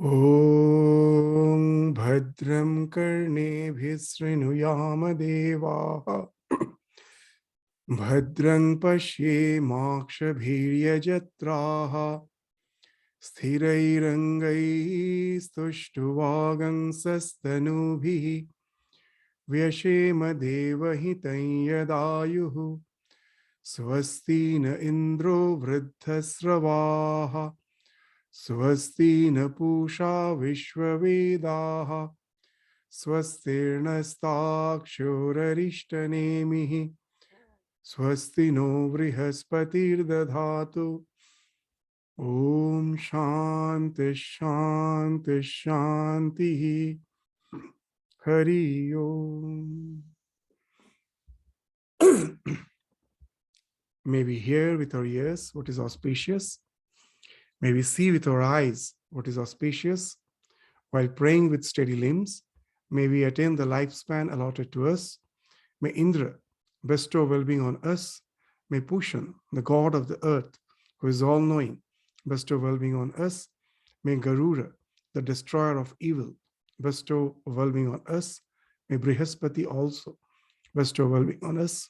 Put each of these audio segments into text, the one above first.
Om Bhadram Karnebhih Srinuyama Devaha Bhadram Pashyemakshabhirya Jatraha Sthirairangai Stushtuvagang Sastanubhi Vyashema Devahitam Yadayuhu Swasti na Indro Vruddhasravaha Swasti na Pusha Vishwavedaha Swastirnastakshurarishtanemihi Swasti no Vrihaspatir Dadhatu Om Shanti Shanti Shanti Hari Om. May we hear with our ears what is auspicious. May we see with our eyes what is auspicious. While praying with steady limbs, may we attain the lifespan allotted to us. May Indra bestow well-being on us. May Pushan, the god of the earth, who is all-knowing, bestow well-being on us. May Garuda, the destroyer of evil, bestow well-being on us. May Brihaspati also bestow well-being on us.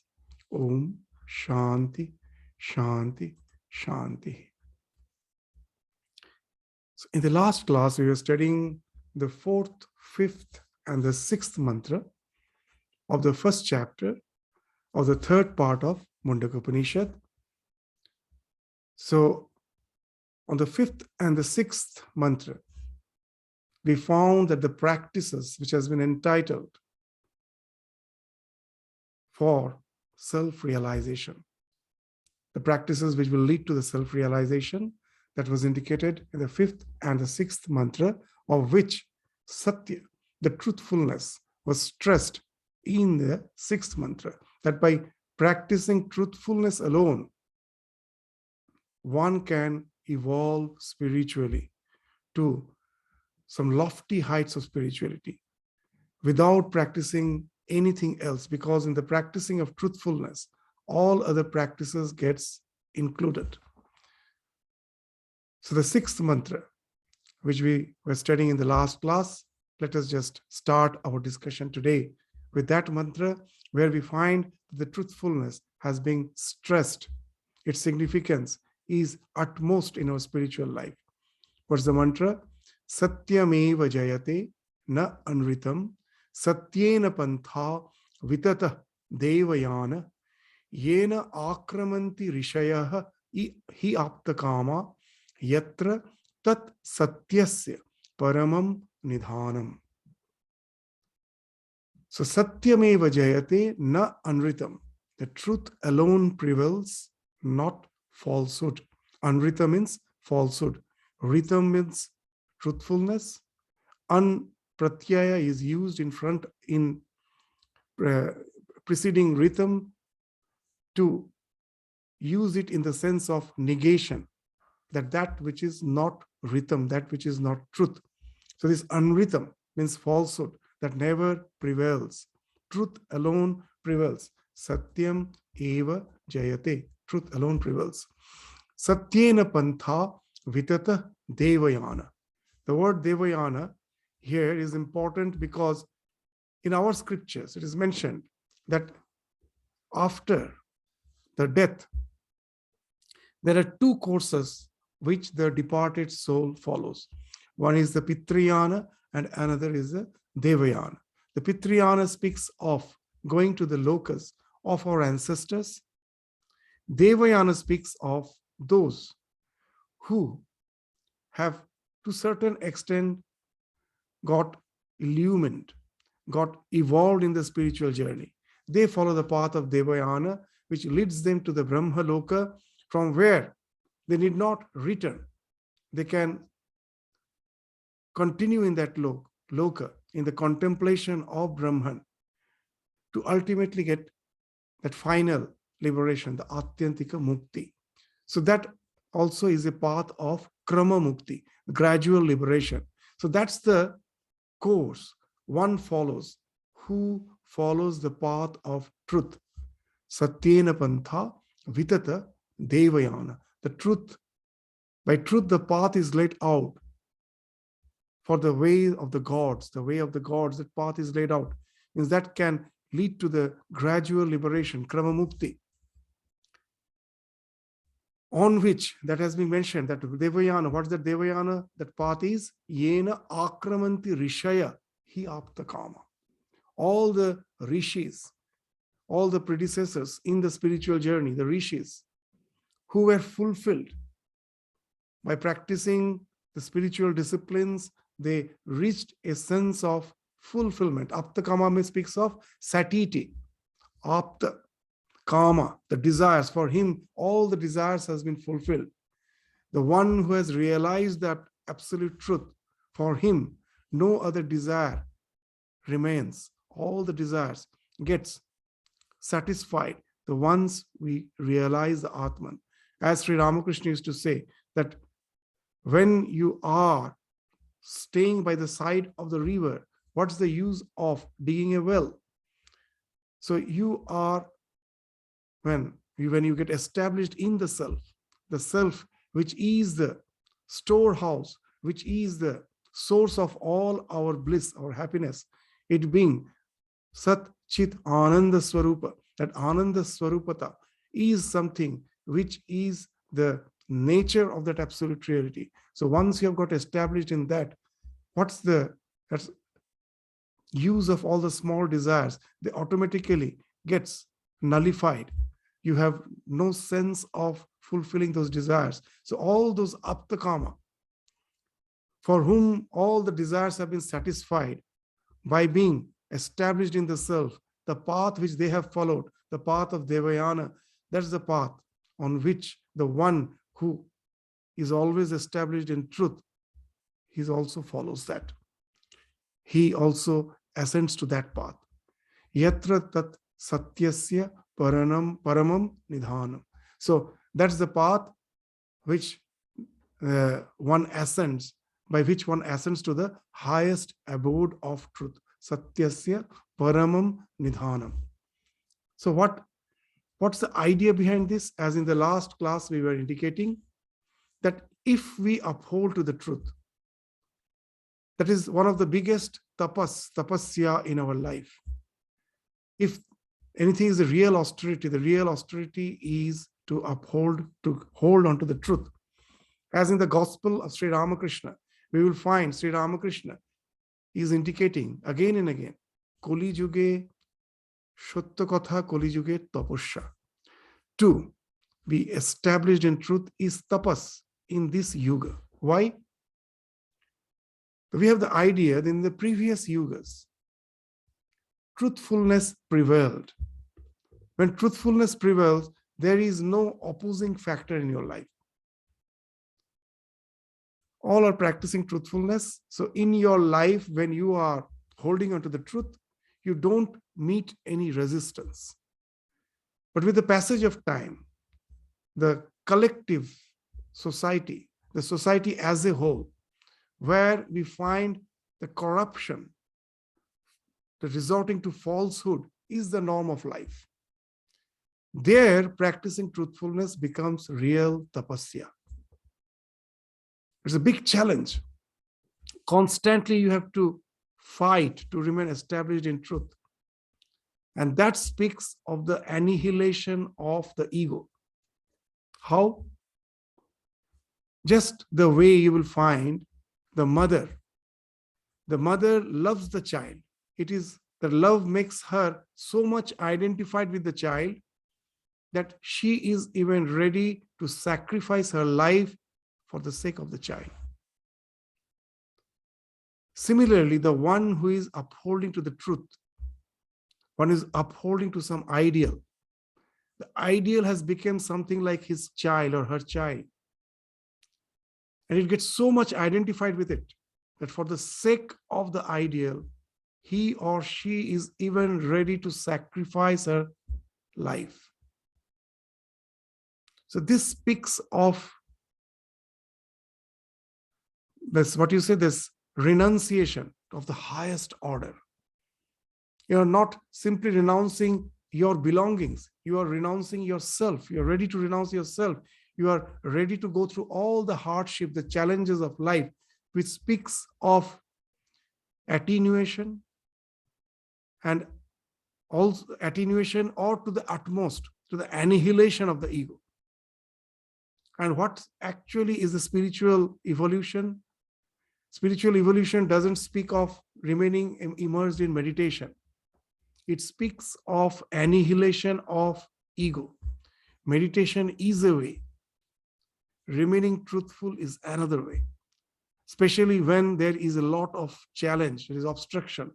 Om Shanti, Shanti, Shanti. So in the last class, we were studying the fourth, fifth, and the sixth mantra of the first chapter of the third part of Mundaka Upanisad. So on the fifth and the sixth mantra, we found that the practices which has been entitled for self-realization, the practices which will lead to the self-realization, that was indicated in the fifth and the sixth mantra, of which Satya, the truthfulness, was stressed in the sixth mantra, that by practicing truthfulness alone, one can evolve spiritually to some lofty heights of spirituality without practicing anything else, because in the practicing of truthfulness, all other practices gets included. So the sixth mantra, which we were studying in the last class, let us just start our discussion today with that mantra, where we find the truthfulness has been stressed. Its significance is utmost in our spiritual life. What's the mantra? Satyameva jayate na anritam satyena pantha vitata devayana yena akramanti rishayah hi aptakama yatra tat satyasya paramam nidhanam. So satyameva jayate na anritam. The truth alone prevails, not falsehood. Anrita means falsehood. Ritam means truthfulness. An pratyaya is used in front in preceding ritam to use it in the sense of negation, that which is not ritam, that which is not truth. So this anritam means falsehood that never prevails. Truth alone prevails. Satyam eva jayate. Truth alone prevails. Satyena pantha vitata devayana. The word devayana here is important because in our scriptures it is mentioned that after the death, there are two courses which the departed soul follows. One is the Pitriyana and another is the Devayana. The Pitriyana speaks of going to the locus of our ancestors. Devayana speaks of those who have to a certain extent got illumined, got evolved in the spiritual journey. They follow the path of Devayana, which leads them to the Brahma Loka, from where they need not return. They can continue in that loka, in the contemplation of Brahman, to ultimately get that final liberation, the Atyantika Mukti. So that also is a path of Krama Mukti, gradual liberation. So that's the course one follows, who follows the path of truth. Satyena pantha vitata devayana. The truth, by truth the path is laid out for the way of the gods, that path is laid out, means that can lead to the gradual liberation, Kramamukti, on which that has been mentioned, that Devayana, what's that Devayana? That path is Yena Akramanti Rishaya Hi Apta Kama. All the rishis, all the predecessors in the spiritual journey, the rishis, who were fulfilled by practicing the spiritual disciplines, they reached a sense of fulfillment. Apta Kama speaks of satiti. Apta Kama, the desires, for him, all the desires has been fulfilled. The one who has realized that absolute truth, for him, no other desire remains. All the desires gets satisfied. The ones we realize the Atman. As Sri Ramakrishna used to say, that when you are staying by the side of the river, what's the use of digging a well? So you are, when you get established in the self which is the storehouse, which is the source of all our bliss, our happiness, it being Sat Chit Ananda Swarupa, that Ananda Swarupata is something which is the nature of that absolute reality. So once you have got established in that, what's the use of all the small desires? They automatically gets nullified. You have no sense of fulfilling those desires. So all those Apta Kama, for whom all the desires have been satisfied by being established in the self, the path which they have followed, the path of Devayana, that's the path on which the one who is always established in truth, he also follows that. He also ascends to that path. Yatra tat satyasya paramam nidhanam. So that's the path which one ascends, by which one ascends to the highest abode of truth. Satyasya paramam nidhanam. So what's the idea behind this? As in the last class we were indicating, that if we uphold to the truth, that is one of the biggest tapasya in our life. If anything is the real austerity is to uphold, to hold on to the truth. As in the gospel of Sri Ramakrishna, we will find Sri Ramakrishna is indicating again and again, Koli Juge Shatta Katha, Koli Juge Tapasya. To be established in truth is tapas in this yuga. Why? We have the idea that in the previous yugas, truthfulness prevailed. When truthfulness prevails, there is no opposing factor in your life. All are practicing truthfulness. So in your life, when you are holding on to the truth, you don't meet any resistance. But with the passage of time, the collective society, the society as a whole, where we find the corruption, the resorting to falsehood is the norm of life. There, practicing truthfulness becomes real tapasya. It's a big challenge. Constantly you have to fight to remain established in truth. And that speaks of the annihilation of the ego. How? Just the way you will find the mother. The mother loves the child. It is the love makes her so much identified with the child that she is even ready to sacrifice her life for the sake of the child. Similarly, the one who is upholding to the truth, one is upholding to some ideal. The ideal has become something like his child or her child. And it gets so much identified with it that for the sake of the ideal, he or she is even ready to sacrifice her life. So this speaks of this, what you say, this renunciation of the highest order. You are not simply renouncing your belongings. You are renouncing yourself. You are ready to renounce yourself. You are ready to go through all the hardship, the challenges of life, which speaks of attenuation, and also attenuation or to the utmost, to the annihilation of the ego. And what actually is the spiritual evolution? Spiritual evolution doesn't speak of remaining immersed in meditation. It speaks of annihilation of ego. Meditation is a way. Remaining truthful is another way, especially when there is a lot of challenge, there is obstruction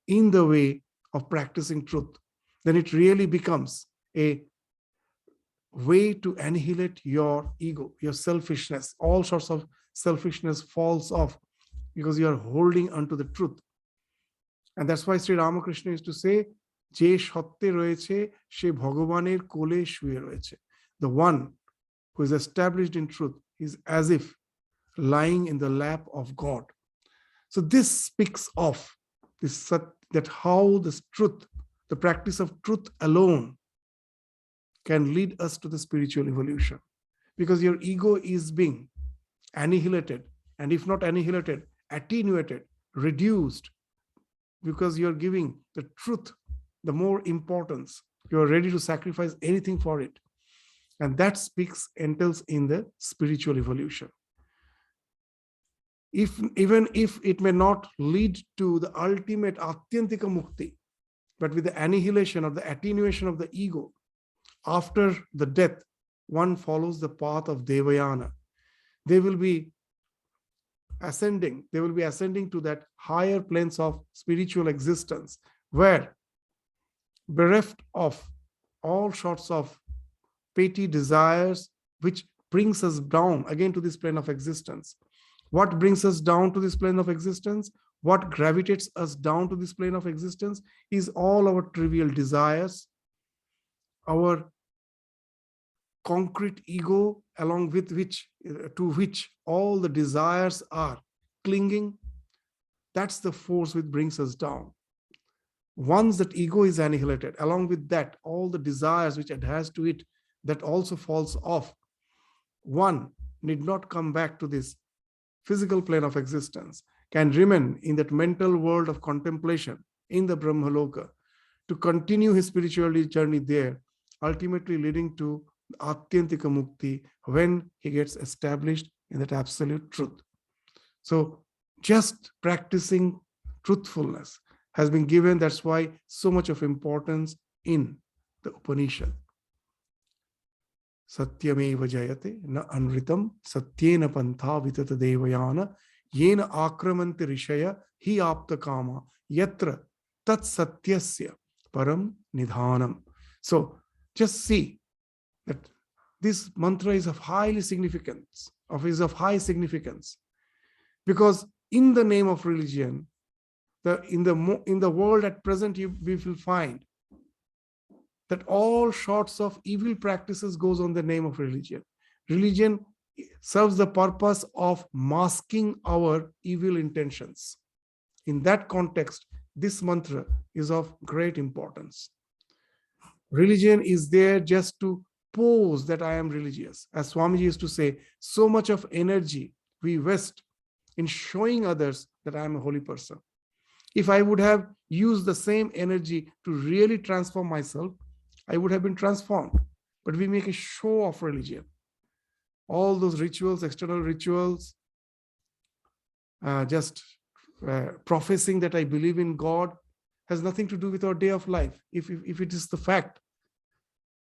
in the way of practicing truth. Then it really becomes a way to annihilate your ego, your selfishness. All sorts of selfishness falls off because you are holding onto the truth. And that's why Sri Ramakrishna used to say, Je Shatte royeche, she Bhagavaner kole shuye royeche. The one who is established in truth is as if lying in the lap of God. So this speaks of this, that how this truth, the practice of truth alone, can lead us to the spiritual evolution. Because your ego is being annihilated, and if not annihilated, attenuated, reduced, because you're giving the truth the more importance. You're ready to sacrifice anything for it. And that entails in the spiritual evolution. Even if it may not lead to the ultimate atyantika mukti, but with the annihilation or the attenuation of the ego, after the death, one follows the path of Devayana. They will be ascending to that higher planes of spiritual existence, where, bereft of all sorts of petty desires, which brings us down again to this plane of existence. What brings us down to this plane of existence? What gravitates us down to this plane of existence is all our trivial desires, our concrete ego, along with which, to which all the desires are clinging. That's the force which brings us down. Once that ego is annihilated, along with that, all the desires which adheres to it, that also falls off. One need not come back to this physical plane of existence, can remain in that mental world of contemplation in the Brahmaloka, to continue his spiritual journey there, ultimately leading to Atyantika Mukti when he gets established in that absolute truth. So just practicing truthfulness has been given. That's why so much of importance in the Upanishad. Satyameva jayate na anritam satyena pantha vitata devayana yena akramanti rishaya hi apta kama yatra tat satyasya param nidhanam. So just see that this mantra is of high significance, because in the name of religion, in the world at present, we will find that all sorts of evil practices goes on the name of religion. Religion serves the purpose of masking our evil intentions. In that context, this mantra is of great importance. Religion is there just to pose that I am religious. As Swamiji used to say, so much of energy we waste in showing others that I am a holy person. If I would have used the same energy to really transform myself, I would have been transformed. But we make a show of religion. All those rituals, external rituals, professing that I believe in God, has nothing to do with our day of life. If it is the fact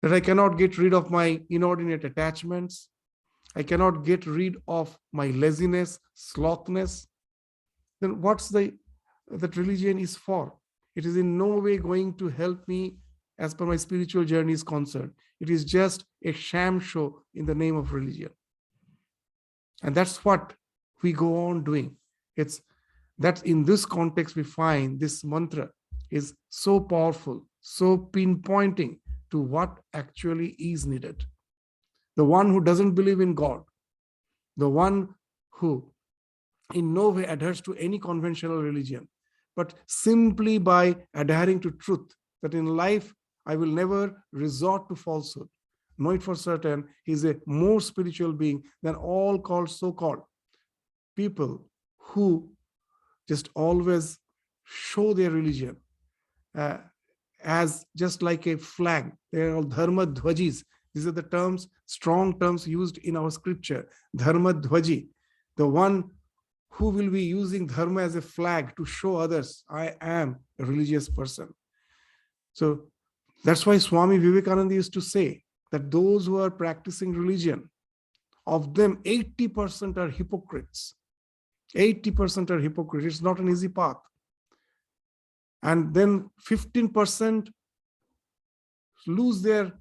that I cannot get rid of my inordinate attachments, I cannot get rid of my laziness, slothness, then what's that religion is for? It is in no way going to help me as per my spiritual journey is concerned. It is just a sham show in the name of religion. And that's what we go on doing. It's that in this context we find this mantra is so powerful, so pinpointing to what actually is needed. The one who doesn't believe in God, the one who in no way adheres to any conventional religion, but simply by adhering to truth, that in life I will never resort to falsehood. Know it for certain, he is a more spiritual being than all so-called people who just always show their religion uh, as just like a flag. They are all dharma dhwajis. These are the terms, strong terms used in our scripture. Dharma dhwaji, the one who will be using dharma as a flag to show others, I am a religious person. So that's why Swami Vivekananda used to say that those who are practicing religion, of them 80% are hypocrites. 80% are hypocrites. It's not an easy path. And then 15% lose their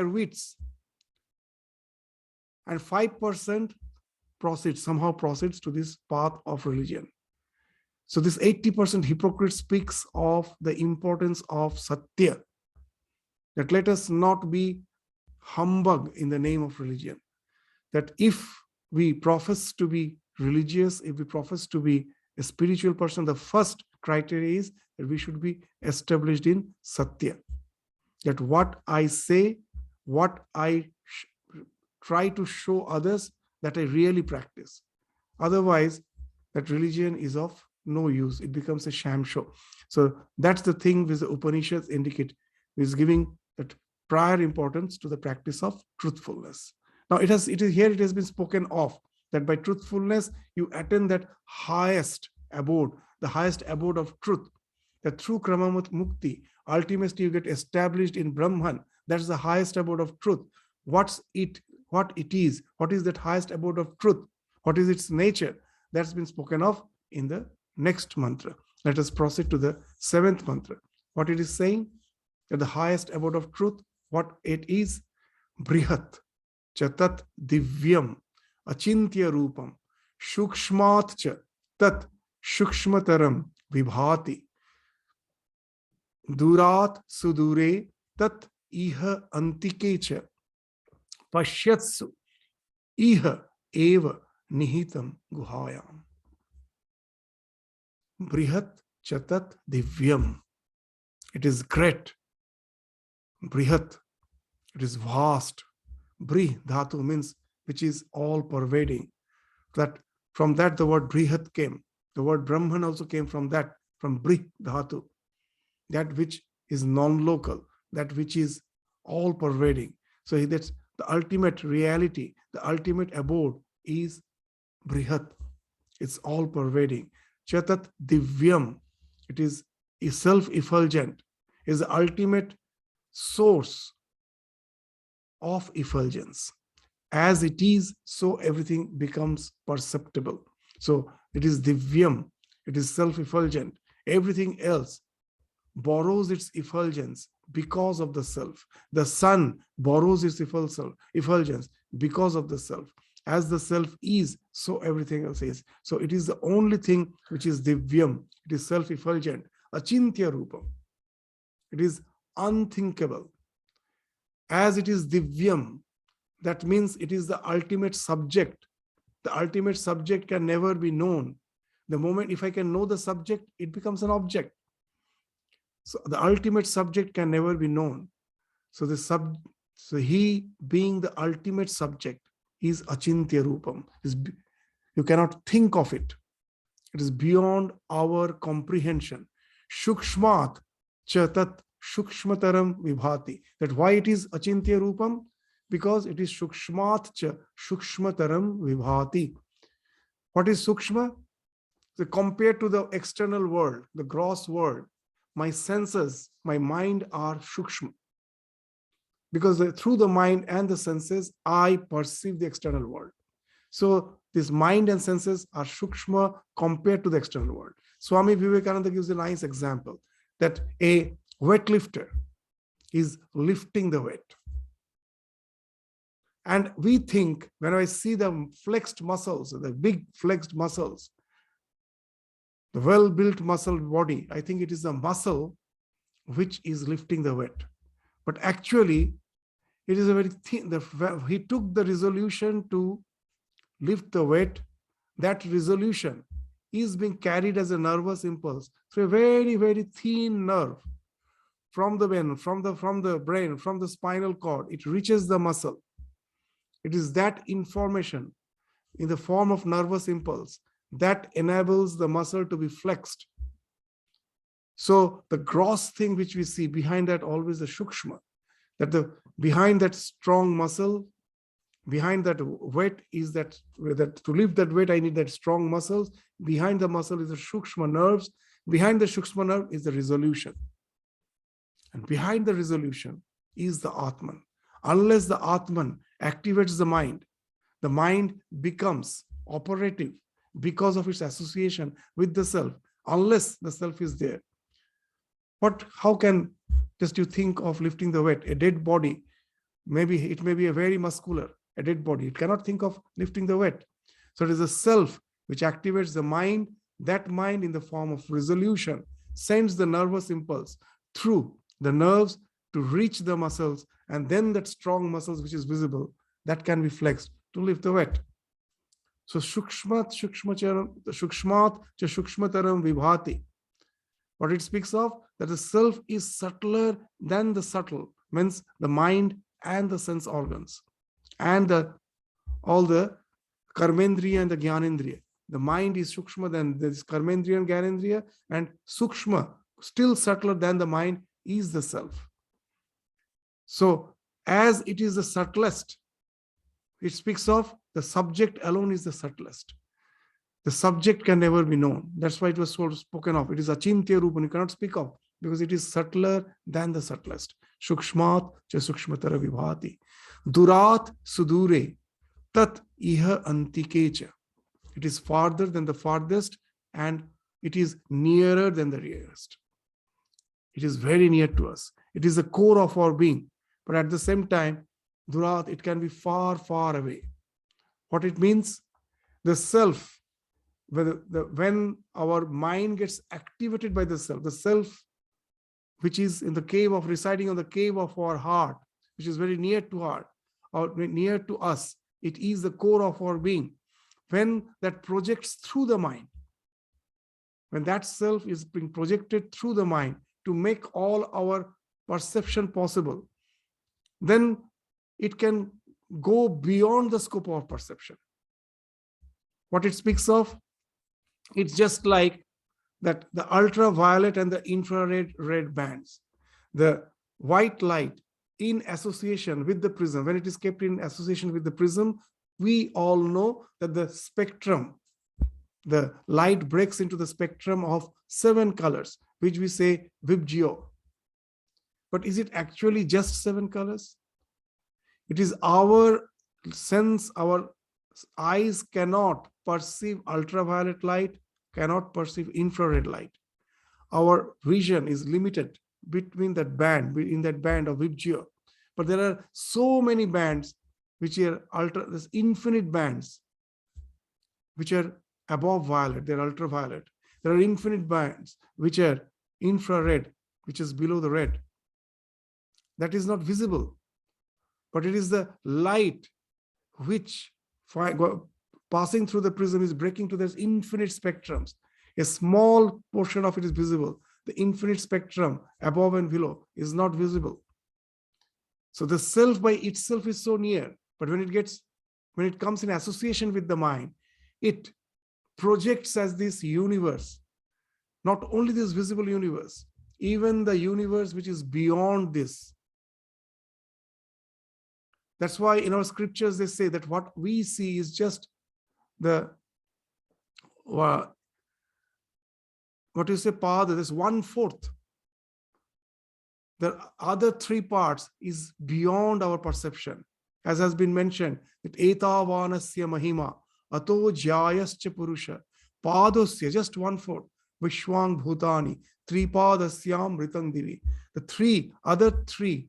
wits, and 5% somehow proceeds to this path of religion. So this 80% hypocrite speaks of the importance of satya, that let us not be humbug in the name of religion. That if we profess to be religious, if we profess to be a spiritual person, the first criteria is that we should be established in satya. That what I say, what I try to show others, that I really practice. Otherwise, that religion is of no use. It becomes a sham show. So that's the thing which the Upanishads indicate, is giving that prior importance to the practice of truthfulness. Now it has been spoken of that by truthfulness you attain that highest abode, the highest abode of truth. That through Kramamat Mukti, ultimately you get established in Brahman. That's the highest abode of truth. What it is, what is that highest abode of truth? What is its nature? That's been spoken of in the next mantra. Let us proceed to the 7th mantra. What it is saying, that the highest abode of truth, what it is, Brihat Chatat Divyam Achintya Rupam Shukshmat Cha Tat Shukshmataram Vibhati Durat Sudure Tat Iha Antike Cha Pashyatsu Iha Eva Nihitam Guhayam. Brihat Chatat Divyam. It is great. Brihat. It is vast. Brih dhatu means which is all pervading. That from that the word Brihat came. The word Brahman also came from that, from Brih dhatu. That which is non-local, that which is all pervading. So that's the ultimate reality, the ultimate abode is Brihat. It's all pervading. Chatat Divyam. It is self-effulgent, is the ultimate source of effulgence. As it is, so everything becomes perceptible. So it is Divyam, it is self-effulgent. Everything else borrows its effulgence because of the self. The sun borrows its effulgence because of the self. As the self is, so everything else is. So it is the only thing which is Divyam. It is self-effulgent. Achintya Rupam. It is unthinkable. As it is Divyam, that means it is the ultimate subject. The ultimate subject can never be known. The moment if I can know the subject, it becomes an object. So the ultimate subject can never be known. So he being the ultimate subject is Achintya Rupam. You cannot think of it. It is beyond our comprehension. Shukshmat Chatat Shukshmataram Vibhati. That why it is Achintya Rupam? Because it is Shukshmat Cha Shukshmataram Vibhati. What is Sukshma? So compared to the external world, the gross world, my senses, my mind are Shukshma. Because through the mind and the senses, I perceive the external world. So this mind and senses are Shukshma compared to the external world. Swami Vivekananda gives a nice example that a weightlifter is lifting the weight. And we think, when I see the flexed muscles, the big flexed muscles, the well-built muscle body, I think it is the muscle which is lifting the weight. But actually, it is a very thin, he took the resolution to lift the weight. That resolution is being carried as a nervous impulse through a very, very thin nerve from the brain, from the spinal cord. It reaches the muscle. It is that information in the form of nervous impulse that enables the muscle to be flexed. So the gross thing which we see, behind that always the shukshma, that behind that strong muscle, behind that weight is that to lift that weight, I need that strong muscles. Behind the muscle is the shukshma nerves. Behind the shukshma nerve is the resolution. And behind the resolution is the Atman. Unless the Atman activates the mind becomes operative because of its association with the self. Unless the self is there, how can just you think of lifting the weight? A dead body, maybe it may be a very muscular, a dead body. It cannot think of lifting the weight. So it is the self which activates the mind. That mind, in the form of resolution, sends the nervous impulse through the nerves to reach the muscles, and then that strong muscles which is visible, that can be flexed to lift the weight. So shukshmat cha shukshmataram vibhati. What it speaks of, that the self is subtler than the subtle, means the mind and the sense organs and all the karmendriya and the jnanendriya. The mind is shukshma, then there is karmendriya and jnanendriya, and sukshma, still subtler than the mind, is the self. So as it is the subtlest, it speaks of the subject alone is the subtlest. The subject can never be known. That's why it was spoken of. It is achintya rupa, you cannot speak of, because it is subtler than the subtlest. Shukshmat cha sukshmatara vibhati. Durat sudure tat iha antikecha. It is farther than the farthest, and it is nearer than the nearest. It is very near to us. It is the core of our being. But at the same time, durat, it can be far, far away. What it means? The self, when our mind gets activated by the self which is in the cave of residing on the cave of our heart, which is very near to heart or near to us, it is the core of our being. When that projects through the mind, when that self is being projected through the mind to make all our perception possible, then it can go beyond the scope of perception. What it speaks of, it's just like that the ultraviolet and the infrared red bands. The white light in association with the prism, when it is kept in association with the prism, we all know that the spectrum, the light breaks into the spectrum of 7 colors, which we say Vibgyo. But is it actually just 7 colors? It is our sense, our eyes cannot perceive ultraviolet light, cannot perceive infrared light. Our vision is limited between that band, in that band of Vibgyo. But there are so many bands which are there's infinite bands which are above violet, they're ultraviolet. There are infinite bands which are infrared, which is below the red. That is not visible, but it is the light which passing through the prism is breaking to those infinite spectrums. A small portion of it is visible. The infinite spectrum above and below is not visible. So the self by itself is so near, but when it comes in association with the mind, it projects as this universe, not only this visible universe, even the universe which is beyond this. That's why in our scriptures they say that what we see is just the what you say, pada, this 1/4. The other 3 parts is beyond our perception, as has been mentioned, that etavanasya mahima ato jayascha purusha padosya, just 1/4, vishwang bhutani tripadasyam ritang divi. The other three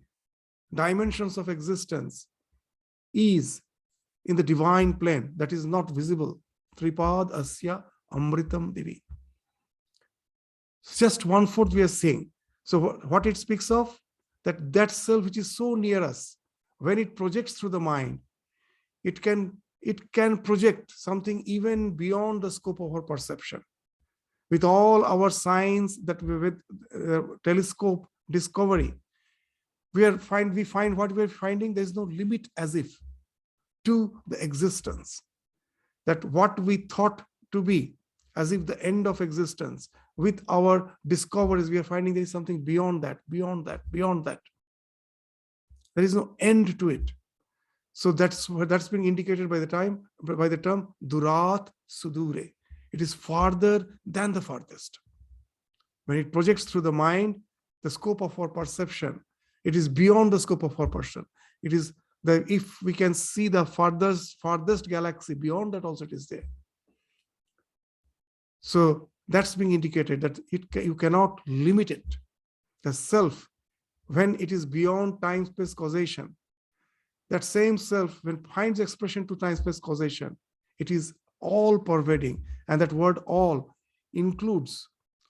dimensions of existence is in the divine plane, that is not visible. Tripad asya amritam divi. Just 1/4 we are saying. So what it speaks of, that self which is so near us, when it projects through the mind, it can project something even beyond the scope of our perception. With all our science, that with telescope discovery, we find what we are finding, there is no limit as if to the existence. That what we thought to be as if the end of existence, with our discoveries, we are finding there is something beyond that, beyond that, beyond that. There is no end to it. So that's being indicated by the term durat sudure. It is farther than the farthest. When it projects through the mind, the scope of our perception, it is beyond the scope of our perception. It is if we can see the farthest galaxy, beyond that also it is there. So that's being indicated that you cannot limit it. The self, when it is beyond time-space causation, that same self, when it finds expression to time-space causation, it is all-pervading. And that word all includes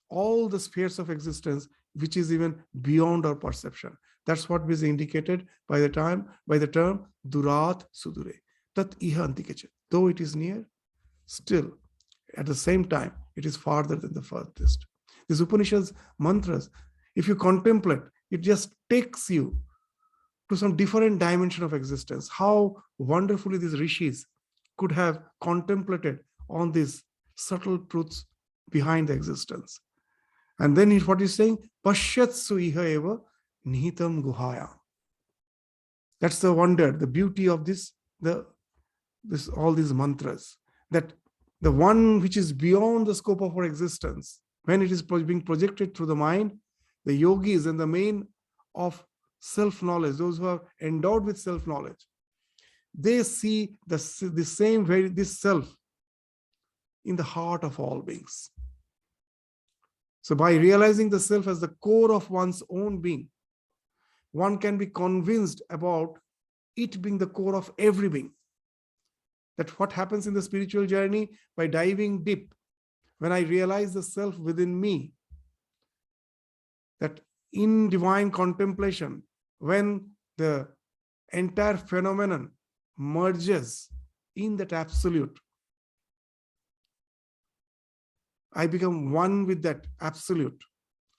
all the spheres of existence, which is even beyond our perception. That's what is indicated by the term durat sudure. Tat iha antikeche. Though it is near, still, at the same time, it is farther than the farthest. These Upanishads mantras, if you contemplate, it just takes you to some different dimension of existence. How wonderfully these rishis could have contemplated on these subtle truths behind the existence. And then what he's saying, pashyatsu iha eva nihitam guhaya. That's the wonder, the beauty of all these mantras, that the one which is beyond the scope of our existence, when it is being projected through the mind, the yogis and the main of self-knowledge, those who are endowed with self-knowledge, they see this self in the heart of all beings. So by realizing the self as the core of one's own being, one can be convinced about it being the core of every being. That what happens in the spiritual journey, by diving deep, when I realize the self within me, that in divine contemplation, when the entire phenomenon merges in that absolute, I become one with that absolute.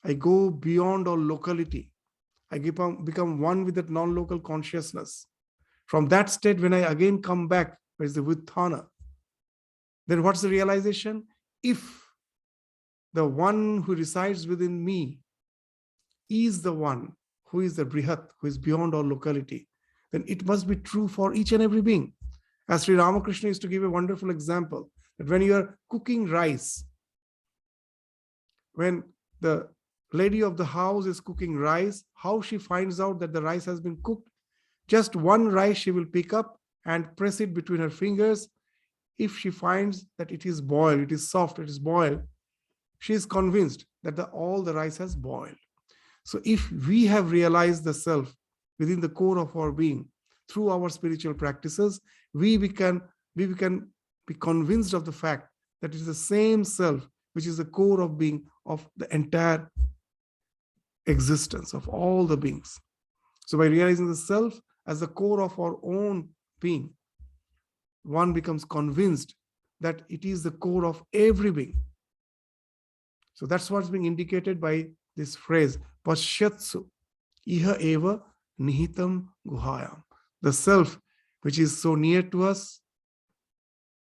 I go beyond all locality. I become one with that non-local consciousness. From that state, when I again come back, where is the Vutthana, then what's the realization? If the one who resides within me is the one who is the Brihat, who is beyond all locality, then it must be true for each and every being. As Sri Ramakrishna used to give a wonderful example, that when you are cooking rice, when the lady of the house is cooking rice, how she finds out that the rice has been cooked? Just one rice she will pick up and press it between her fingers. If she finds that it is boiled, it is soft, it is boiled, she is convinced that all the rice has boiled. So if we have realized the self within the core of our being through our spiritual practices, we can be convinced of the fact that it is the same self which is the core of being of the entire existence of all the beings. So by realizing the self as the core of our own being, one becomes convinced that it is the core of every being. So that's what's being indicated by this phrase, pashyatsu iha eva nihitam guhayam. The self which is so near to us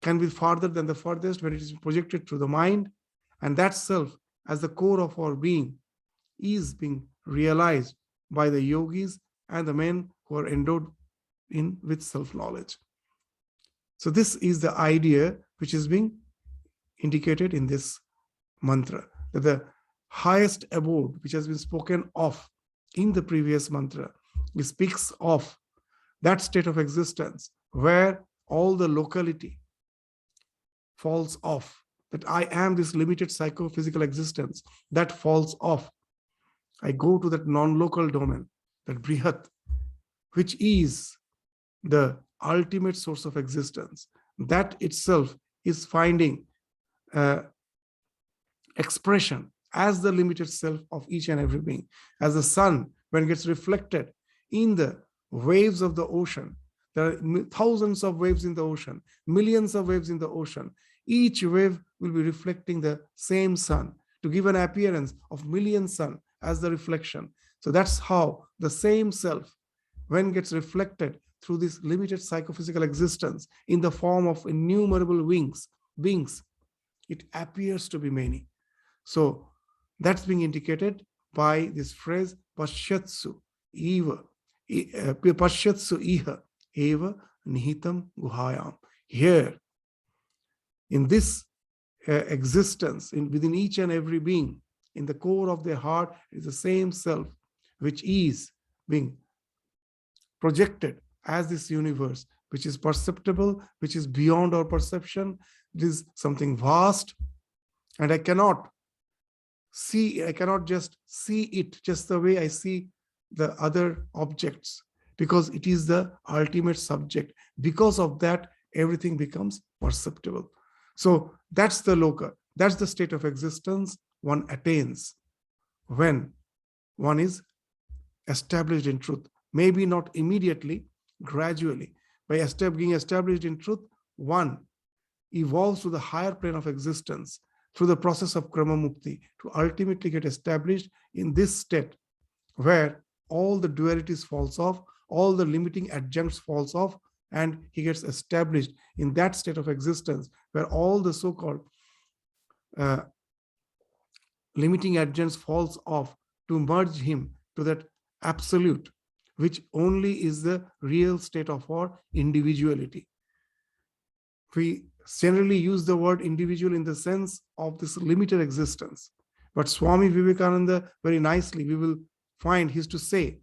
can be farther than the farthest when it is projected through the mind. And that self as the core of our being is being realized by the yogis and the men who are endowed with self-knowledge. So this is the idea which is being indicated in this mantra, that the highest abode which has been spoken of in the previous mantra, it speaks of that state of existence where all the locality falls off, that I am this limited psychophysical existence, that falls off. I go to that non-local domain, that Brihat, which is the ultimate source of existence. That itself is finding expression as the limited self of each and every being. As the sun, when it gets reflected in the waves of the ocean, there are thousands of waves in the ocean, millions of waves in the ocean. Each wave will be reflecting the same sun to give an appearance of million sun as the reflection. So that's how the same self, when gets reflected through this limited psychophysical existence in the form of innumerable beings, it appears to be many. So that's being indicated by this phrase, Pashyatsu eva, Pashyatsu iha, eva nihitam guhayam. Here, in this existence, within each and every being, in the core of their heart is the same self, which is being projected as this universe, which is perceptible, which is beyond our perception. It is something vast, and I cannot just see it just the way I see the other objects, because it is the ultimate subject. Because of that, everything becomes perceptible. So that's the loka, that's the state of existence one attains when one is established in truth. Maybe not immediately, gradually. By being established in truth, one evolves to the higher plane of existence through the process of Krama Mukti to ultimately get established in this state where all the dualities falls off, all the limiting adjuncts falls off, and he gets established in that state of existence where all the so-called limiting adjuncts falls off to merge him to that absolute, which only is the real state of our individuality. We generally use the word individual in the sense of this limited existence. But Swami Vivekananda, very nicely, we will find, he used to say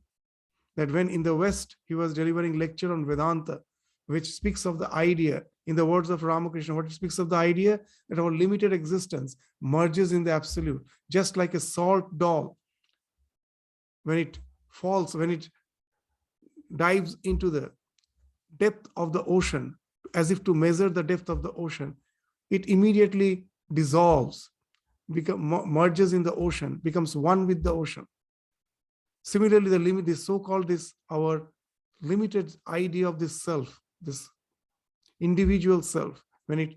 that when in the West, he was delivering lecture on Vedanta, which speaks of the idea, in the words of Ramakrishna, what it speaks of the idea that our limited existence merges in the absolute, just like a salt doll. When it falls, when it dives into the depth of the ocean, as if to measure the depth of the ocean, it immediately dissolves, merges in the ocean, becomes one with the ocean. Similarly, the limit is so-called this, our limited idea of this self, this individual self, when it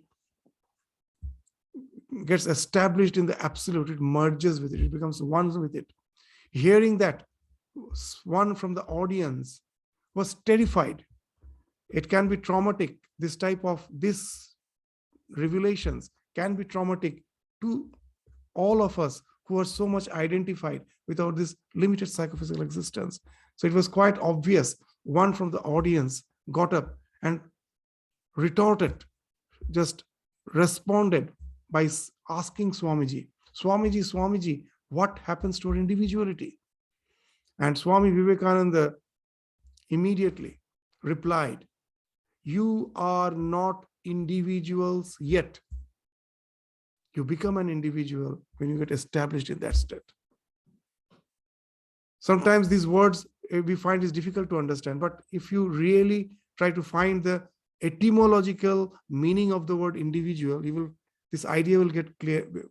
gets established in the absolute, it merges with it, it becomes one with it. Hearing that, one from the audience was terrified. It can be traumatic. This type of revelations can be traumatic to all of us who are so much identified without this limited psychophysical existence. So it was quite obvious. One from the audience got up and retorted, just responded by asking Swamiji, Swamiji, what happens to our individuality? And Swami Vivekananda immediately replied, you are not individuals yet. You become an individual when you get established in that state. Sometimes these words we find is difficult to understand, but if you really try to find the etymological meaning of the word individual, this idea will get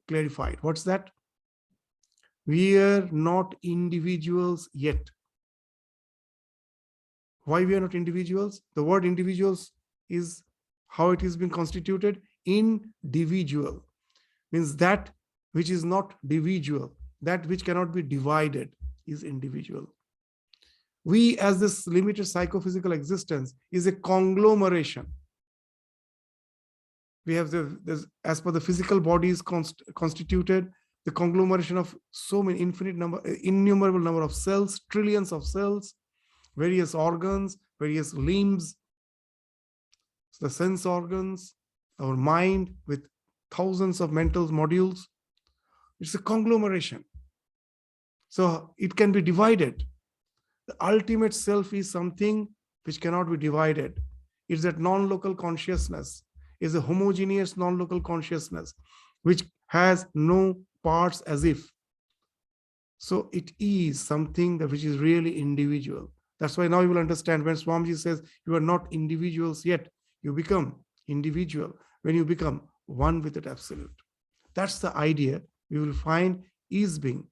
clarified. What's that? We are not individuals yet. Why we are not individuals? The word individuals is how it has been constituted. Individual means that which is not divisible, that which cannot be divided is individual. We, as this limited psychophysical existence, is a conglomeration. We have as per the physical body is constituted, the conglomeration of so many innumerable number of cells, trillions of cells, various organs, various limbs, the sense organs, our mind with thousands of mental modules. It's a conglomeration. So it can be divided. The ultimate self is something which cannot be divided. It's that non-local consciousness, is a homogeneous non-local consciousness, which has no parts as if. So it is something which is really individual. That's why now you will understand when Swamiji says you are not individuals yet, you become individual when you become one with that absolute. That's the idea we will find is being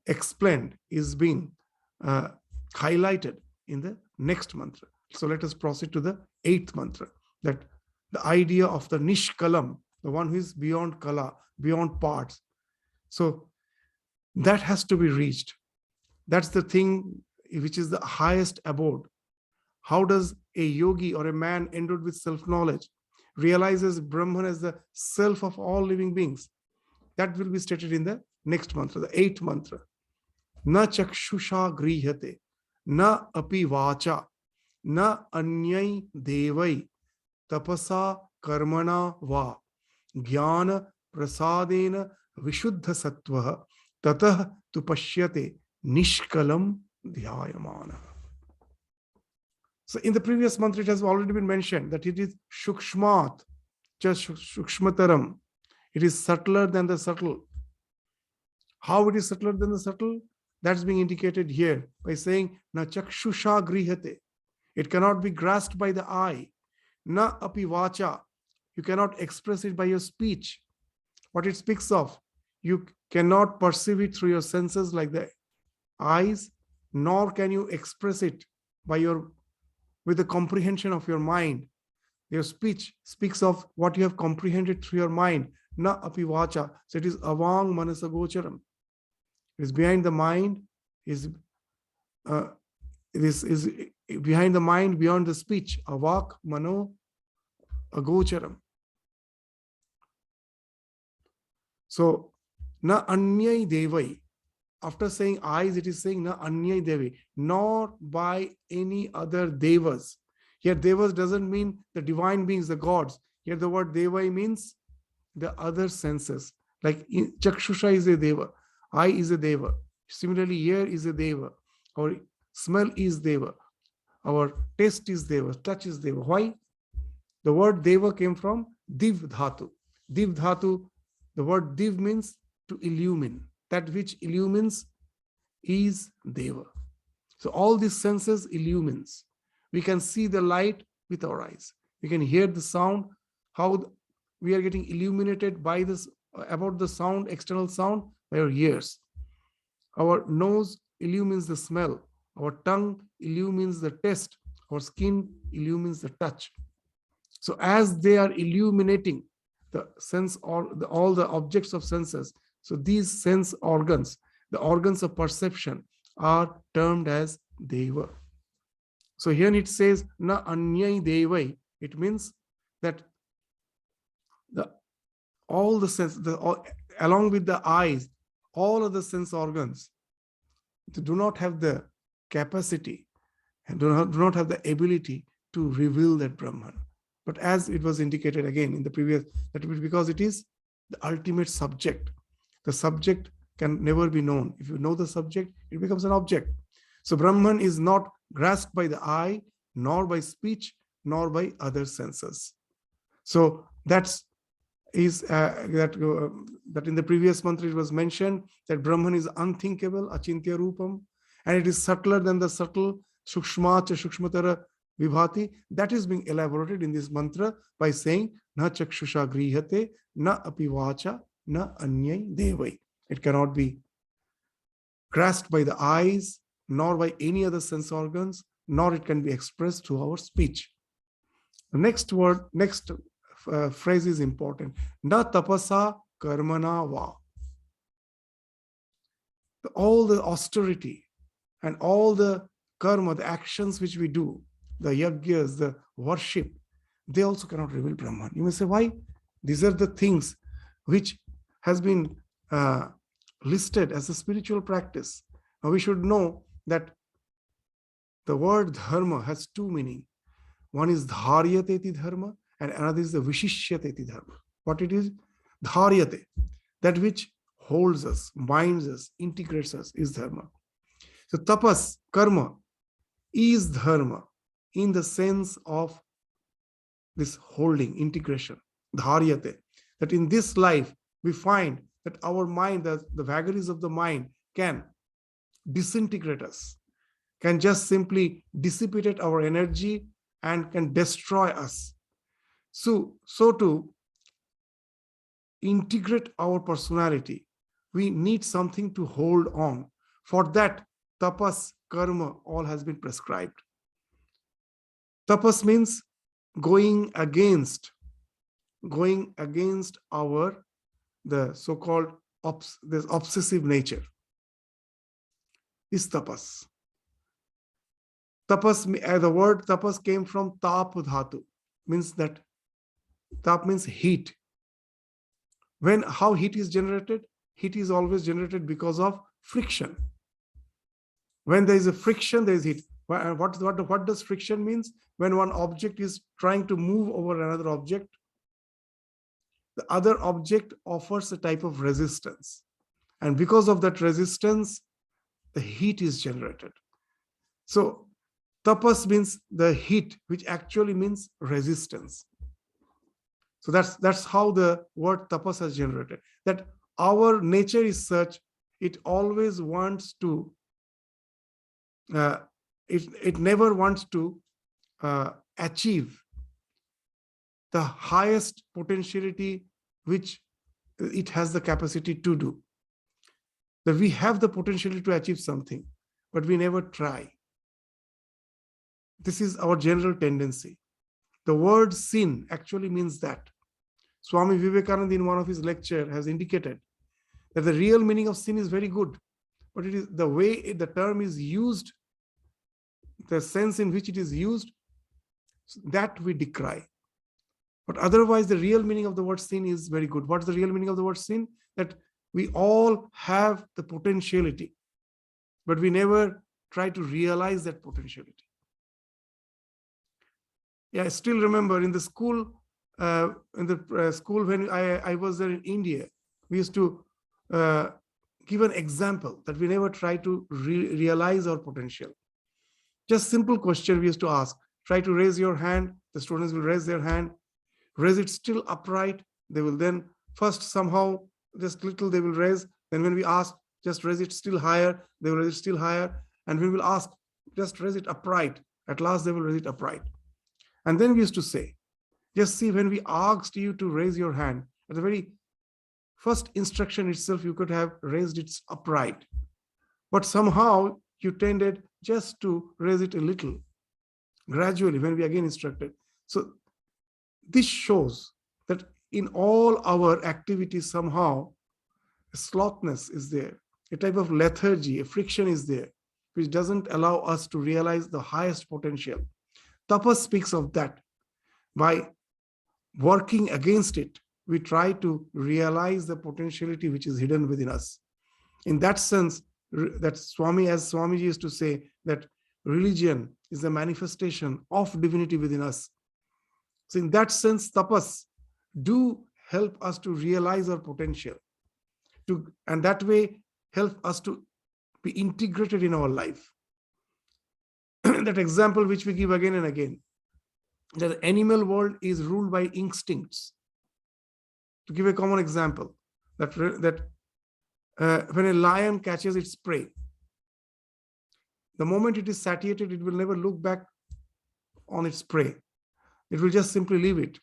explained, is being highlighted in the next mantra. So let us proceed to the 8th mantra, that the idea of the Nishkalam, the one who is beyond kala, beyond parts. So that has to be reached. That's the thing which is the highest abode. How does a yogi or a man endowed with self-knowledge realizes Brahman as the self of all living beings? That will be stated in the next mantra, the eighth mantra. Na chakshusha grihate, na api vacha, na anyai devai, tapasa karmana va, jnana prasadena vishuddha sattva, tatah tu pashyate nishkalam dhyayamana. So in the previous mantra, it has already been mentioned that it is shukshmat, just shukshmataram. It is subtler than the subtle. How it is subtler than the subtle? That's being indicated here by saying, na chakshusha grihate. It cannot be grasped by the eye. Na api vacha. You cannot express it by your speech. What it speaks of, you cannot perceive it through your senses like the eyes, nor can you express it with the comprehension of your mind. Your speech speaks of what you have comprehended through your mind. Na api vacha. So it is avang manasagocharam. It is behind the mind, is behind the mind, beyond the speech. Avak mano agocharam. So na anyai devai. After saying eyes, it is saying na anyai devi, nor by any other devas. Here devas doesn't mean the divine beings, the gods. Here the word devai means the other senses. Like chakshusha is a deva, eye is a deva. Similarly, ear is a deva. Our smell is deva. Our taste is deva. Touch is deva. Why? The word deva came from div dhatu. Div dhatu, the word div means to illumine. That which illumines is deva. So all these senses illumines. We can see the light with our eyes. We can hear the sound, how we are getting illuminated by this, about the sound, external sound, by our ears. Our nose illumines the smell. Our tongue illumines the taste. Our skin illumines the touch. So as they are illuminating the sense or all the objects of senses, so these sense organs, the organs of perception, are termed as deva. So here it says na anyai devai. It means that all the sense, along with the eyes, all of the sense organs, they do not have the capacity and do not have the ability to reveal that Brahman. But as it was indicated again in the previous, that because it is the ultimate subject. The subject can never be known. If you know the subject, it becomes an object. So Brahman is not grasped by the eye, nor by speech, nor by other senses. So that in the previous mantra it was mentioned that Brahman is unthinkable, achintya rupam, and it is subtler than the subtle, sukshma cha sukshmatara vibhati. That is being elaborated in this mantra by saying na chakshusha grihate, na api vacha, na anyai devai. It cannot be grasped by the eyes, nor by any other sense organs, nor it can be expressed through our speech. The next phrase is important. Na tapasa karmana va. All the austerity and all the karma, the actions which we do, the yagyas, the worship, they also cannot reveal Brahman. You may say, why? These are the things which has been listed as a spiritual practice. Now we should know that the word dharma has two meanings. One is dharyate dharma and another is the vishishyate dharma. What it is? Dharyate, that which holds us, binds us, integrates us, is dharma. So tapas, karma, is dharma in the sense of this holding, integration, dharyate, that in this life we find that our mind, the vagaries of the mind can disintegrate us, can just simply dissipate our energy and can destroy us. So to integrate our personality, we need something to hold on. For that, tapas, karma, all has been prescribed. Tapas means going against the so-called this obsessive nature. Is tapas. Tapas, the word tapas came from tap dhatu, means that tap means heat. How heat is generated? Heat is always generated because of friction. When there is a friction, there is heat. What does friction means? When one object is trying to move over another object, the other object offers a type of resistance. And because of that resistance, the heat is generated. So tapas means the heat, which actually means resistance. So that's how the word tapas is generated. That our nature is such, it always wants to, it never wants to achieve the highest potentiality which it has the capacity to do. That we have the potentiality to achieve something, but we never try. This is our general tendency. The word sin actually means that. Swami Vivekananda in one of his lectures has indicated that the real meaning of sin is very good, but it is the way the term is used, the sense in which it is used, that we decry. But otherwise, the real meaning of the word sin is very good. What's the real meaning of the word sin? That we all have the potentiality, but we never try to realize that potentiality. Yeah, I still remember in the school, school when I was there in India, we used to give an example that we never try to realize our potential. Just simple question we used to ask. Try to raise your hand. The students will raise their hand. Raise it still upright. They will then first somehow just little they will raise. Then when we ask, just raise it still higher. They will raise it still higher. And we will ask, just raise it upright. At last they will raise it upright. And then we used to say, just see, when we asked you to raise your hand, at the very first instruction itself, you could have raised it upright. But somehow you tended just to raise it a little, gradually, when we again instructed. So this shows that in all our activities, somehow a slothness is there, a type of lethargy, a friction is there, which doesn't allow us to realize the highest potential. Tapas speaks of that. By working against it, we try to realize the potentiality which is hidden within us. In that sense, that Swami, as Swamiji used to say, that religion is a manifestation of divinity within us. So in that sense, tapas do help us to realize our potential, and that way help us to be integrated in our life. That example which we give again and again, that the animal world is ruled by instincts. To give a common example, that when a lion catches its prey, the moment it is satiated, it will never look back on its prey. It will just simply leave it.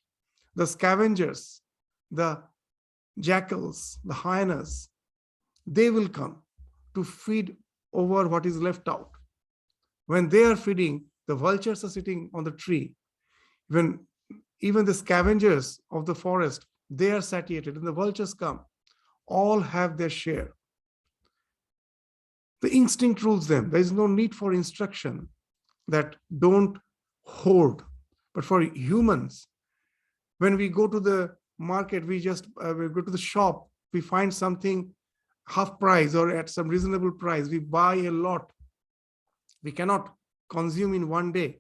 The scavengers, the jackals, the hyenas, they will come to feed over what is left out. When they are feeding, the vultures are sitting on the tree. When even the scavengers of the forest, they are satiated, and the vultures come, all have their share. The instinct rules them. There is no need for instruction that don't hoard. But for humans, when we go to the market, we go to the shop, we find something half price or at some reasonable price, we buy a lot. We cannot consume in one day.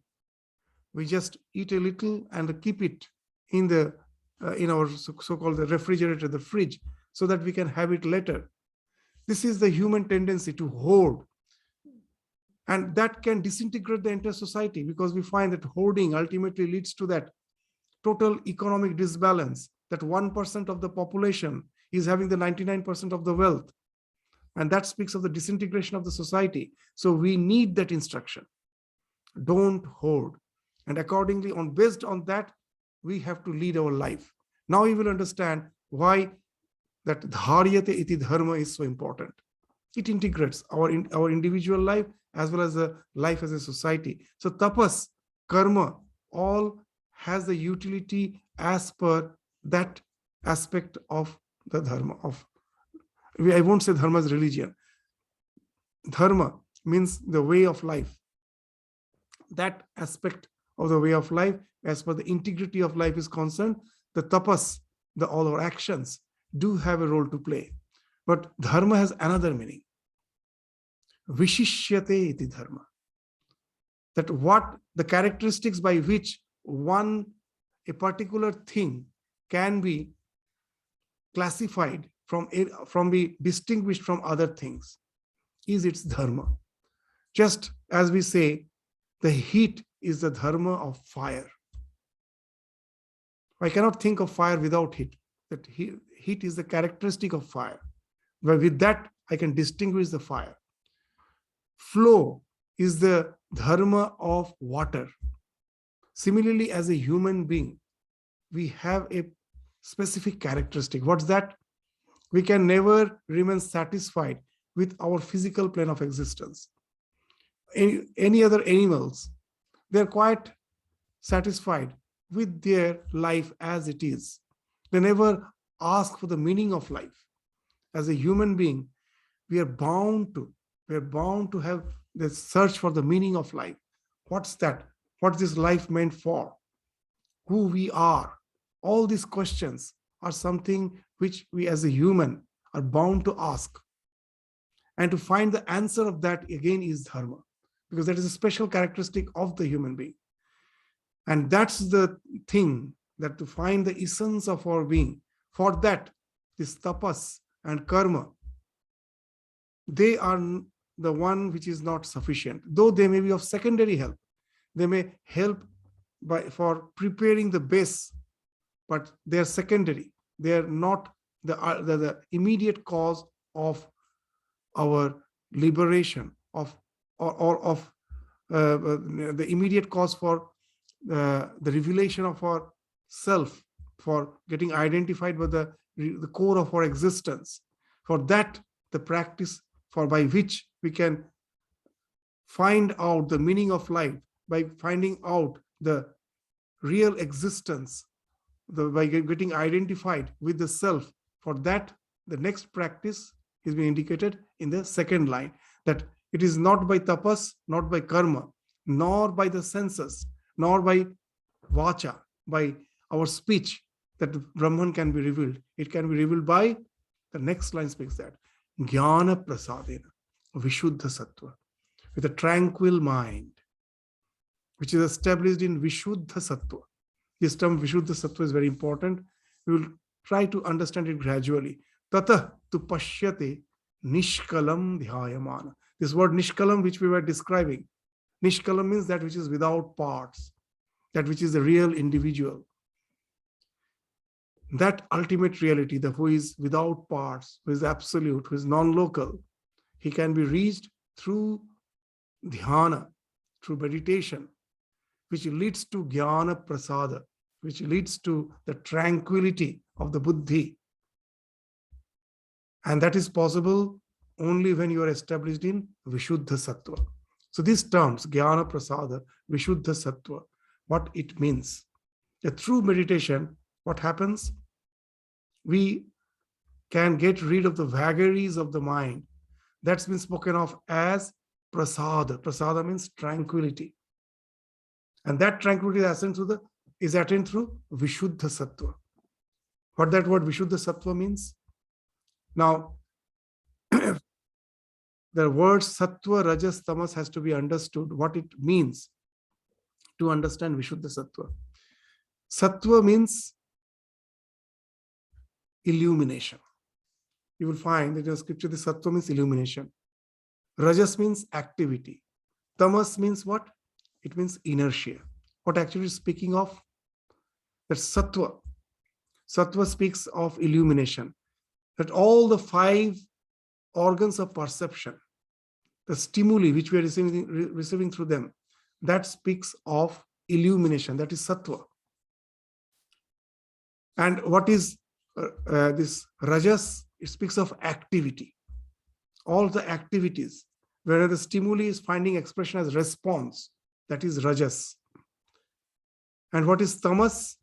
We just eat a little and keep it in our so-called the refrigerator, the fridge, so that we can have it later. This is the human tendency to hoard. And that can disintegrate the entire society, because we find that hoarding ultimately leads to that total economic disbalance, that 1% of the population is having the 99% of the wealth. And that speaks of the disintegration of the society. So we need that instruction. Don't hoard. And accordingly, based on that, we have to lead our life. Now you will understand why that dharyate iti dharma is so important. It integrates our individual life as well as the life as a society. So tapas, karma, all has the utility as per that aspect of the dharma. I won't say dharma is religion. Dharma means the way of life. That aspect of the way of life, as per the integrity of life is concerned, the tapas, all our actions do have a role to play. But dharma has another meaning. Vishishyate iti dharma. That what the characteristics by which a particular thing can be classified from be distinguished from other things is its dharma. Just as we say, the heat is the dharma of fire. I cannot think of fire without heat. That heat is the characteristic of fire. But with that, I can distinguish the fire. Flow is the dharma of water. Similarly, as a human being, we have a specific characteristic. What's that? We can never remain satisfied with our physical plane of existence. Any other animals, they're quite satisfied with their life as it is. They never ask for the meaning of life. As a human being, we are bound to have the search for the meaning of life. What's that? What's this life meant for? Who we are? All these questions are something which we as a human are bound to ask. And to find the answer of that again is dharma, because that is a special characteristic of the human being. And that's the thing, that to find the essence of our being, for that, this tapas and karma, they are the one which is not sufficient. Though they may be of secondary help, they may help for preparing the base, but they are secondary. They are not the immediate cause of our liberation, of the immediate cause for the revelation of our self, for getting identified with the core of our existence. For that, the practice by which we can find out the meaning of life, by finding out the real existence, by getting identified with the self, for that, the next practice is being indicated in the second line, that it is not by tapas, not by karma, nor by the senses, nor by vacha, by our speech, that Brahman can be revealed. It can be revealed by, the next line speaks that, jnana prasadena, vishuddha sattva, with a tranquil mind, which is established in vishuddha sattva. This term vishuddha sattva is very important. We will try to understand it gradually. Tata tu pashyate nishkalam dhyayamana. This word nishkalam, which we were describing, nishkalam means that which is without parts, that which is the real individual. That ultimate reality, the who is without parts, who is absolute, who is non-local, he can be reached through dhyana, through meditation, which leads to jnana prasada, which leads to the tranquility of the buddhi. And that is possible only when you are established in vishuddha sattva. So these terms, jnana prasada, vishuddha sattva, what it means. Through meditation, what happens? We can get rid of the vagaries of the mind. That's been spoken of as prasada. Prasada means tranquility. And that tranquility is attained through vishuddha sattva. What that word vishuddha sattva means? Now, the word sattva, rajas, tamas has to be understood, what it means to understand vishuddha sattva. Sattva means illumination. You will find that in the scripture, the sattva means illumination. Rajas means activity. Tamas means what? It means inertia. What actually is speaking of? That sattva. Sattva speaks of illumination. That all the 5 organs of perception, the stimuli which we are receiving through them, that speaks of illumination. That is sattva. And what is this rajas? It speaks of activity. All the activities, where the stimuli is finding expression as response, that is rajas. And what is tamas?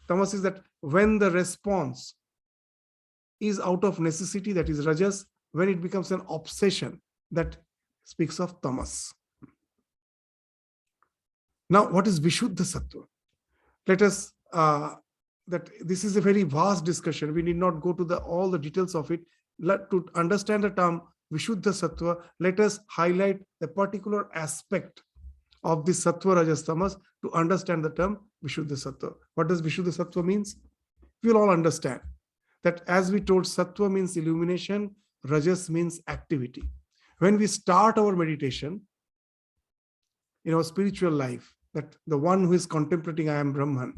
Tamas is that when the response is out of necessity, that is rajas. When it becomes an obsession, that speaks of tamas. Now, what is vishuddha sattva? Let us, that this is a very vast discussion. We need not go to all the details of it. To understand the term Vishuddha Sattva, let us highlight the particular aspect of this Sattva, Rajas, Tamas to understand the term Vishuddha Sattva. What does Vishuddha Sattva means? We'll all understand that, as we told, Sattva means illumination, Rajas means activity. When we start our meditation in our spiritual life, that the one who is contemplating I am Brahman,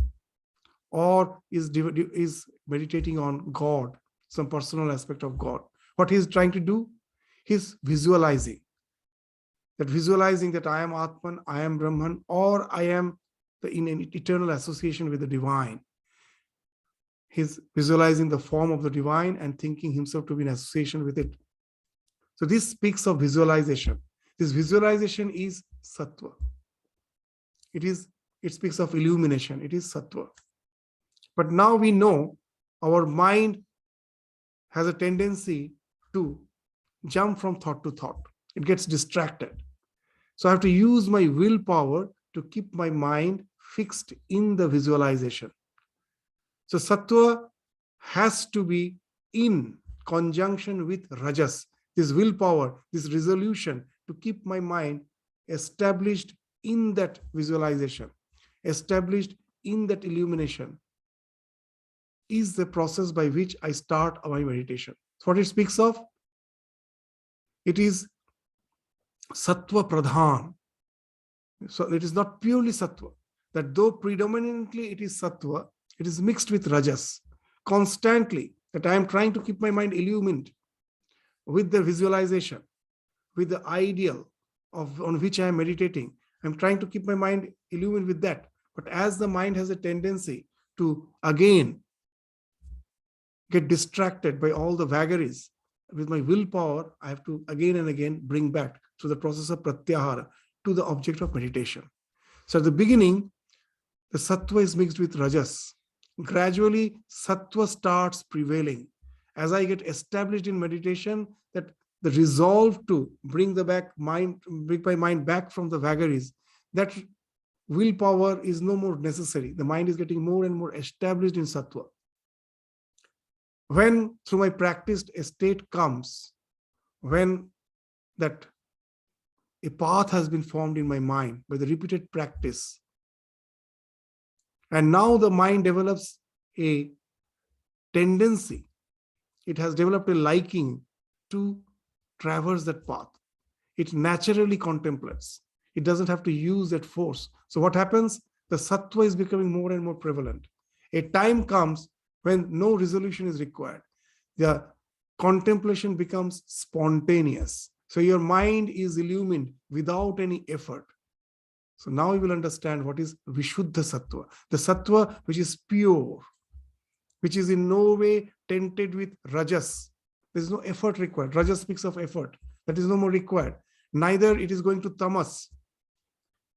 or is meditating on God, some personal aspect of God, what he is trying to do, he's visualizing that I am Atman, I am Brahman, or I am in an eternal association with the divine. He's visualizing the form of the divine and thinking himself to be in association with it. So this speaks of visualization. This visualization is Sattva. It speaks of illumination. It is Sattva. But now we know our mind has a tendency to jump from thought to thought. It gets distracted. So I have to use my willpower to keep my mind fixed in the visualization. So Sattva has to be in conjunction with Rajas, this willpower, this resolution to keep my mind established in that visualization, established in that illumination, is the process by which I start my meditation. So what it speaks of? It is Sattva Pradhan. So it is not purely Sattva. That though predominantly it is Sattva, it is mixed with Rajas constantly, that I am trying to keep my mind illumined with the visualization, with the ideal on which I am meditating. I'm trying to keep my mind illumined with that. But as the mind has a tendency to again get distracted by all the vagaries, with my willpower, I have to again and again bring back through the process of pratyahara to the object of meditation. So at the beginning, the Sattva is mixed with Rajas. Gradually, Sattva starts prevailing. As I get established in meditation, that the resolve to bring my mind back from the vagaries, that willpower is no more necessary. The mind is getting more and more established in Sattva. When through my practiced a state comes, when that a path has been formed in my mind by the repeated practice, and now the mind develops a tendency, it has developed a liking to traverse that path. It naturally contemplates. It doesn't have to use that force. So what happens? The Sattva is becoming more and more prevalent. A time comes when no resolution is required. The contemplation becomes spontaneous. So your mind is illumined without any effort. So now you will understand what is Vishuddha Sattva. The Sattva which is pure, which is in no way tainted with Rajas. There is no effort required. Rajas speaks of effort. That is no more required. Neither it is going to Tamas.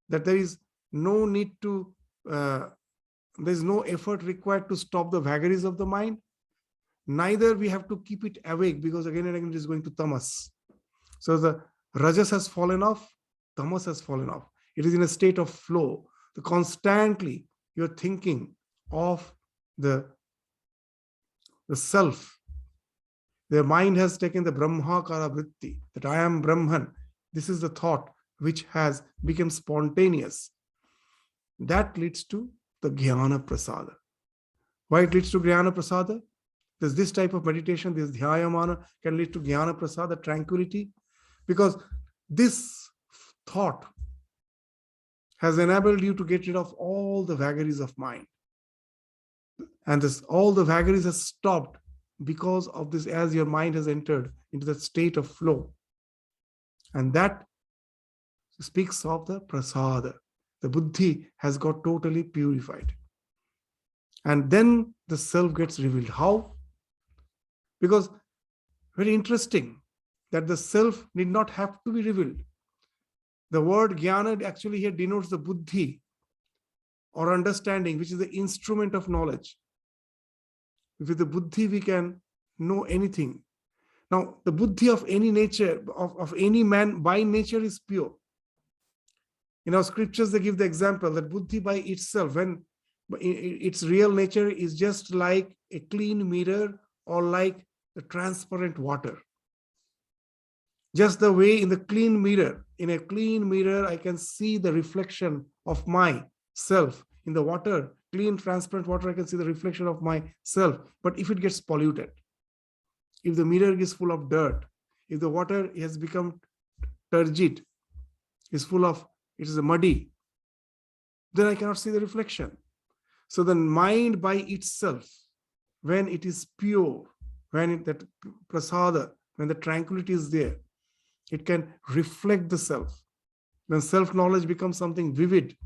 That there is no need to, there is no effort required to stop the vagaries of the mind. Neither we have to keep it awake, because again and again it is going to Tamas. So the Rajas has fallen off, Tamas has fallen off. It is in a state of flow. So constantly you're thinking of the self. Their mind has taken the Brahmakara Vritti, that I am Brahman. This is the thought which has become spontaneous. That leads to the Jnana Prasada. Why it leads to Jnana Prasada? There's this type of meditation, this Dhyayamana can lead to Jnana Prasada, tranquility, because this thought has enabled you to get rid of all the vagaries of mind. And all the vagaries has stopped because of this, as your mind has entered into that state of flow. And that speaks of the prasada. The buddhi has got totally purified. And then the self gets revealed. How? Because very interesting that the self need not have to be revealed. The word jnana actually here denotes the buddhi or understanding, which is the instrument of knowledge. With the buddhi, we can know anything. Now, the buddhi of any nature, of any man by nature is pure. In our scriptures, they give the example that buddhi by itself, when But its real nature is just like a clean mirror or like the transparent water. Just the way in a clean mirror, I can see the reflection of myself. In the water, clean, transparent water, I can see the reflection of myself. But if it gets polluted, if the mirror is full of dirt, if the water has become turgid, it is muddy, then I cannot see the reflection. So the mind by itself, when it is pure, when that prasada, when the tranquility is there, it can reflect the self. When self-knowledge becomes something vivid,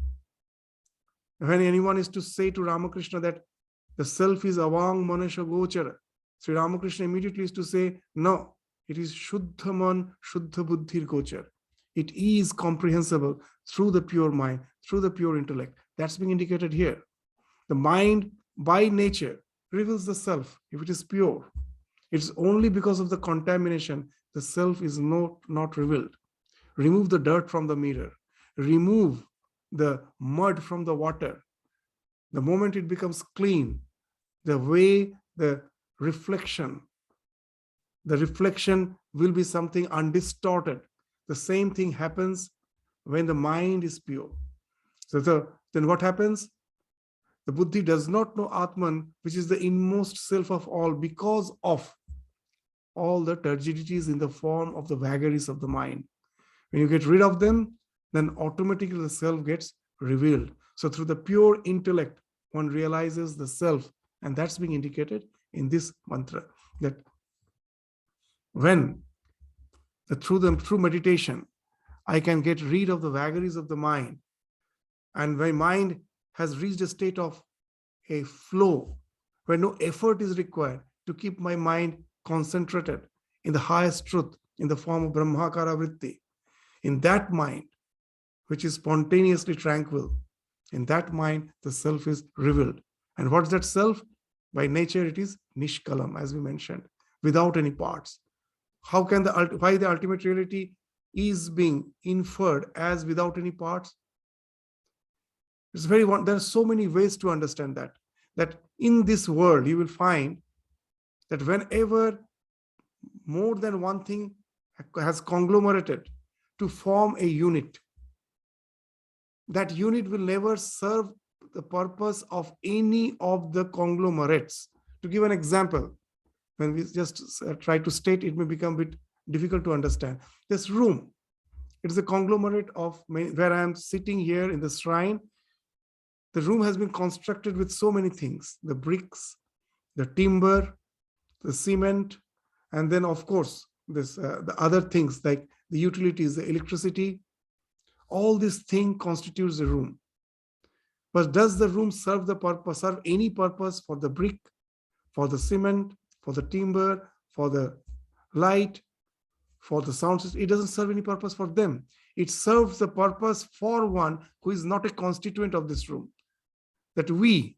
when anyone is to say to Ramakrishna that the self is avang manasha gochara, Sri Ramakrishna immediately is to say, no, it is shuddha man, shuddha buddhir gochar. It is comprehensible through the pure mind, through the pure intellect. That's being indicated here. The mind by nature reveals the self if it is pure. It's only because of the contamination the self is not revealed. Remove the dirt from the mirror. Remove the mud from the water. The moment it becomes clean, the way the reflection will be something undistorted. The same thing happens when the mind is pure. So then what happens? The buddhi does not know Atman, which is the inmost self of all, because of all the turgidities in the form of the vagaries of the mind. When you get rid of them, then automatically the self gets revealed. So through the pure intellect, one realizes the self, and that's being indicated in this mantra, that when through meditation, I can get rid of the vagaries of the mind, and my mind has reached a state of a flow where no effort is required to keep my mind concentrated in the highest truth in the form of Brahmakara Vritti. In that mind, which is spontaneously tranquil, in that mind, the self is revealed. And what's that self? By nature, it is Nishkalam, as we mentioned, without any parts. Why the ultimate reality is being inferred as without any parts? There are so many ways to understand that in this world, you will find that whenever more than one thing has conglomerated to form a unit, that unit will never serve the purpose of any of the conglomerates. To give an example, when we just try to state, it may become a bit difficult to understand. This room, it is a conglomerate of where I am sitting here in the shrine. The room has been constructed with so many things: the bricks, the timber, the cement, and then of course the other things like the utilities, the electricity. All this thing constitutes the room. But does the room serve any purpose for the brick, for the cement, for the timber, for the light, for the sound system? It doesn't serve any purpose for them. It serves the purpose for one who is not a constituent of this room. That we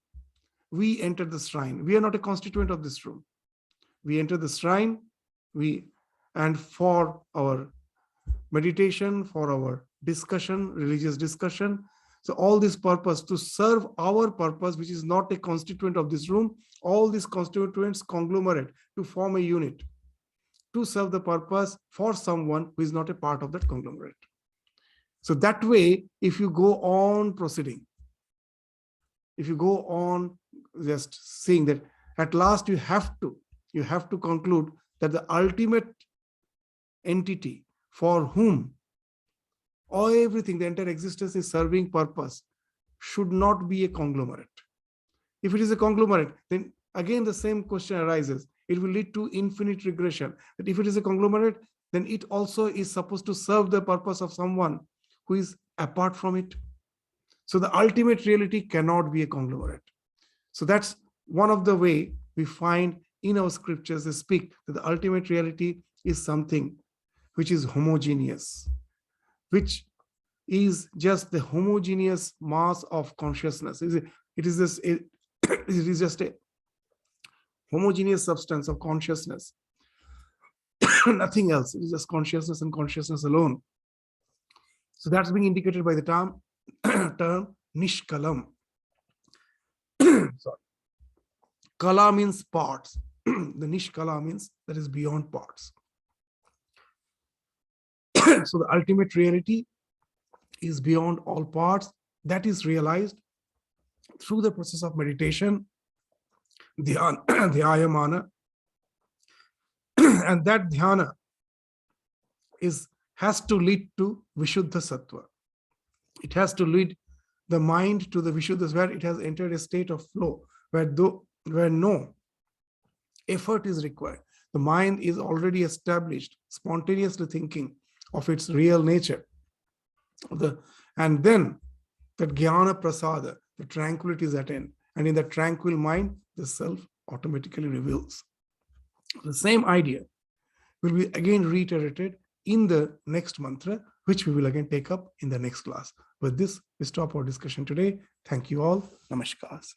enter the shrine. We are not a constituent of this room. We enter the shrine, and for our meditation, for our discussion, religious discussion. So all this purpose to serve our purpose, which is not a constituent of this room, all these constituents conglomerate to form a unit to serve the purpose for someone who is not a part of that conglomerate. So that way, if you go on proceeding, if you go on just seeing that, at last you have to conclude that the ultimate entity for whom everything, the entire existence is serving purpose, should not be a conglomerate. If it is a conglomerate, then again the same question arises. It will lead to infinite regression. That if it is a conglomerate, then it also is supposed to serve the purpose of someone who is apart from it. So the ultimate reality cannot be a conglomerate. So that's one of the way we find in our scriptures, they speak that the ultimate reality is something which is homogeneous, which is just the homogeneous mass of consciousness. It is just a homogeneous substance of consciousness. Nothing else. It is just consciousness and consciousness alone. So that's being indicated by the term Nishkalam. Sorry. Kala means parts. The Nishkala means that is beyond parts. So the ultimate reality is beyond all parts. That is realized through the process of meditation, dhyayamana, and that dhyana has to lead to Vishuddha Sattva. It has to lead the mind to the Vishuddhas, where it has entered a state of flow, where no effort is required. The mind is already established, spontaneously thinking of its real nature. And then that jnana prasada, the tranquility is attained. And in that tranquil mind, the self automatically reveals. The same idea will be again reiterated in the next mantra, which we will again take up in the next class. With this, we stop our discussion today. Thank you all. Namaskars.